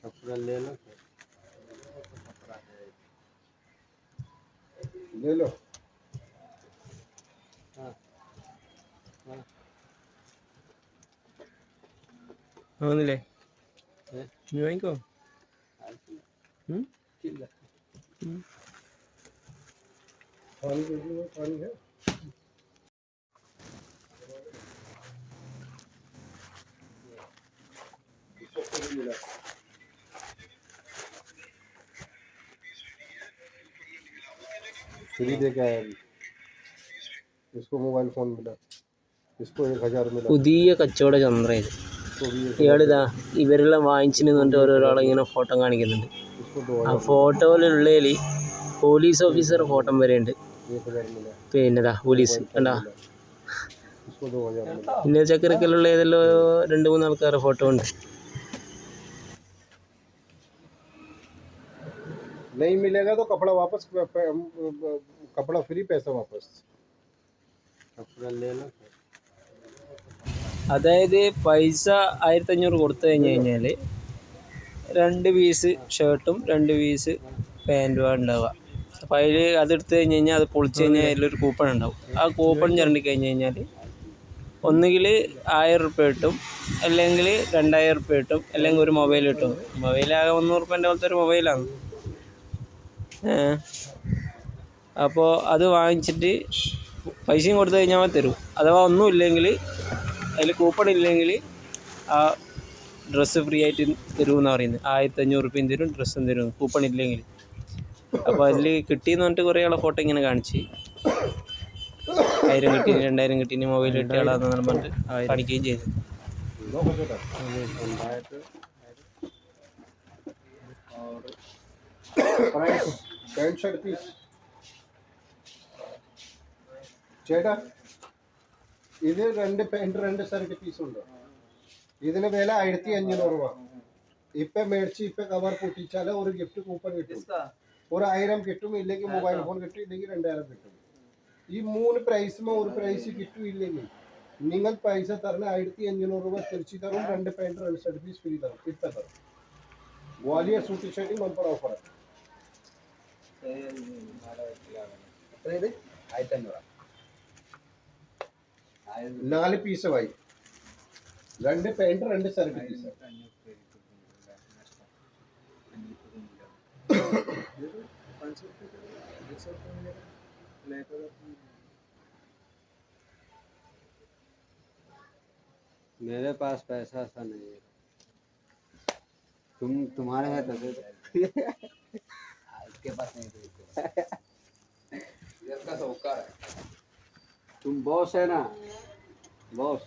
कपड़ा ले लो ले लो। हाँ हाँ ആവുന്നില്ലേ? ഏ നീ വാങ്ങിക്കോ. ഇല്ല पानी दे दो, पानी है। इसको पानी मिला। फ्री दे के आया अभी। इसको मोबाइल फोन मिला, इसको 1000 मिला, പുതിയ കച്ചവട ചന്ദ്ര ഇത്. इसको भी 1000 ഇയാളിതാ मिला, ഇവരെല്ലാം വാങ്ങിച്ചിട്ട് इसको പറഞ്ഞിട്ട് भी 1000 ഓരോരാളെ मिला, ഇങ്ങനെ ഫോട്ടോ കാണിക്കുന്നുണ്ട്. इसको ആ 2000 मिला, ഫോട്ടോയിലുള്ളതിൽ പോലീസ് ഓഫീസർ ഫോട്ടോ വരെയുണ്ട്. 1000 मिला, പിന്നെതാ इसको പോലീസ് मोबाइल फोन കണ്ടാ. मिला, इसको 2000 मिला। പിന്നെ ചക്കരക്കല്ലുള്ള ഏതെല്ലോ 2-3 ആൾക്കാരുടെ ഫോട്ടോ ഉണ്ട്. नहीं मिलेगा तो कपड़ा वापस, कपड़ा फ्री, पैसा वापस। कपड़ा ले लो അതായത് പൈസ 1500 കൊടുത്തു കഴിഞ്ഞാൽ 2 പീസ് ഷർട്ടും 2 പീസ് പാൻറ്റുമാണ് ഉണ്ടാവുക. അപ്പോൾ അതിൽ അതെടുത്ത് കഴിഞ്ഞാൽ അത് പൊളിച്ച് കഴിഞ്ഞാൽ അതിലൊരു കൂപ്പൺ ഉണ്ടാവും. ആ കൂപ്പൺ ചിരണ്ടി കഴിഞ്ഞ് കഴിഞ്ഞാൽ ഒന്നുകിൽ 1000 റുപ്യ കിട്ടും, അല്ലെങ്കിൽ 2000 റുപ്യ കിട്ടും, അല്ലെങ്കിൽ ഒരു മൊബൈൽ കിട്ടും. മൊബൈലാകെ 300 റുപ്യൻ്റെ പോലത്തെ ഒരു മൊബൈലാണ്. അപ്പോൾ അത് വാങ്ങിച്ചിട്ട് പൈസയും കൊടുത്തു കഴിഞ്ഞാൽ തരും. അഥവാ ഒന്നുമില്ലെങ്കിൽ, അതിൽ കൂപ്പൺ ഇല്ലെങ്കിൽ ആ ഡ്രസ്സ് ഫ്രീ ആയിട്ട് തരുമെന്നാണ് പറയുന്നത്. 1500 റുപ്യയും തരും, ഡ്രസ്സും തരും കൂപ്പൺ ഇല്ലെങ്കിൽ. അപ്പോൾ അതിൽ കിട്ടിയെന്ന് പറഞ്ഞിട്ട് കുറേ ആളെ ഫോട്ടോ ഇങ്ങനെ കാണിച്ച് 1000 കിട്ടി, 2000 കിട്ടി, മൊബൈൽ കിട്ടിയ ആളാന്ന് പറഞ്ഞിട്ട് കാണിക്കുകയും ചെയ്തു. पैंट शर्ट पीस ചേട്ടാ, ഇത് 2 പാൻറ് 2 ഷർട്ട് പീസ് ഉണ്ട്. ഇതിന് വില 1500 രൂപ. ഇപ്പൊ മേടിച്ച് ഇപ്പൊ കവർ പൊട്ടിച്ചാൽ ഒരു ഗിഫ്റ്റ് കൂപ്പൺ കിട്ടും. ഒരു 1000 കിട്ടും, ഇല്ലെങ്കിൽ മൊബൈൽ ഫോൺ കിട്ടും, ഇല്ലെങ്കിൽ 2000 കിട്ടും. ഈ 3 പ്രൈസും ഒരു പ്രൈസ് കിട്ടും. ഇല്ലെങ്കിൽ നിങ്ങൾ പൈസ തരണ 1500 രൂപ തിരിച്ചു തരും. 2 പാൻറ് 2 ഷർട്ട് പീസ് ഫ്രീ തരും. ഇപ്പൊ തരും. Gwalior suit shirting bumper offer. 4 പീസുമായി 2 പാൻറ് 2 ഷർട്ട് പീസ്. मेरे पास पैसा ऐसा नहीं है, तुम्हारे है तो दे दो। इसके पास नहीं तो इसका सौकार है। तुम बॉस है ना, बॉस